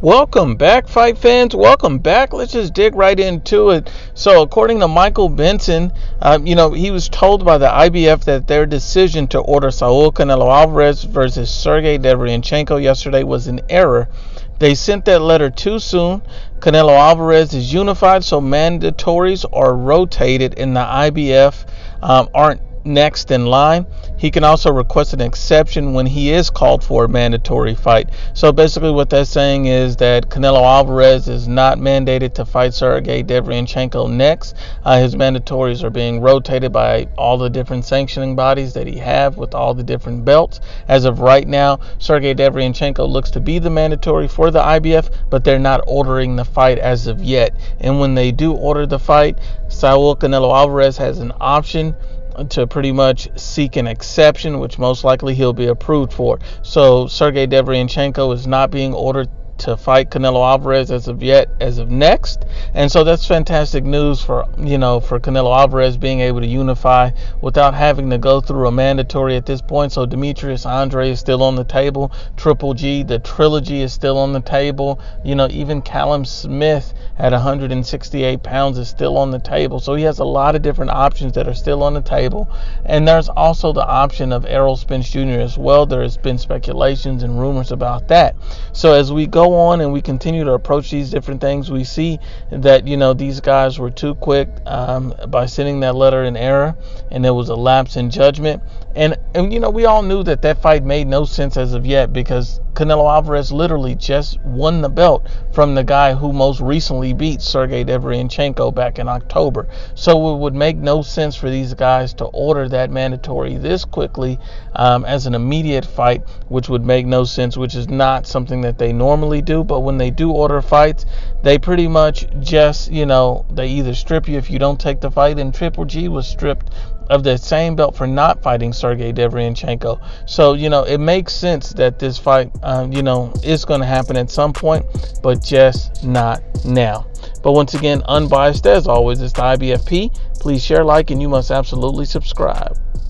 Welcome back, fight fans. Welcome back. Let's just dig right into it. So, according to Michael Benson, he was told by the IBF that their decision to order Saul Canelo Alvarez versus Sergey Deverenchenko yesterday was an error. They sent that letter too soon. Canelo Alvarez is unified, so mandatories are rotated, and the IBF aren't next in line. He can also request an exception when he is called for a mandatory fight. So basically what that's saying is that Canelo Alvarez is not mandated to fight Sergey Deverenchenko next. His mandatories are being rotated by all the different sanctioning bodies that he have with all the different belts. As of right now, Sergey Deverenchenko looks to be the mandatory for the IBF, but they're not ordering the fight as of yet. And when they do order the fight, Saul Canelo Alvarez has an option to pretty much seek an exception, which most likely he'll be approved for. So Sergey Deverenchenko is not being ordered to fight Canelo Alvarez as of yet, as of next. And so that's fantastic news for Canelo Alvarez being able to unify without having to go through a mandatory at this point. So Demetrius Andre is still on the table. Triple G, the trilogy, is still on the table. Even Callum Smith at 168 pounds is still on the table. So he has a lot of different options that are still on the table. And there's also the option of Errol Spence Jr. as well. There has been speculations and rumors about that. So as we go on and we continue to approach these different things, we see that these guys were too quick by sending that letter in error, and there was a lapse in judgment. And we all knew that fight made no sense as of yet, because Canelo Alvarez literally just won the belt from the guy who most recently beat Sergey Deverenchenko back in October. So it would make no sense for these guys to order that mandatory this quickly as an immediate fight, which would make no sense, which is not something that they normally do. But when they do order fights, they pretty much just, they either strip you if you don't take the fight, and Triple G was stripped of the same belt for not fighting Sergey Deverenchenko. So, it makes sense that this fight, is going to happen at some point, but just not now. But once again, Unbiased, as always, it's the IBFP. Please share, like, and you must absolutely subscribe.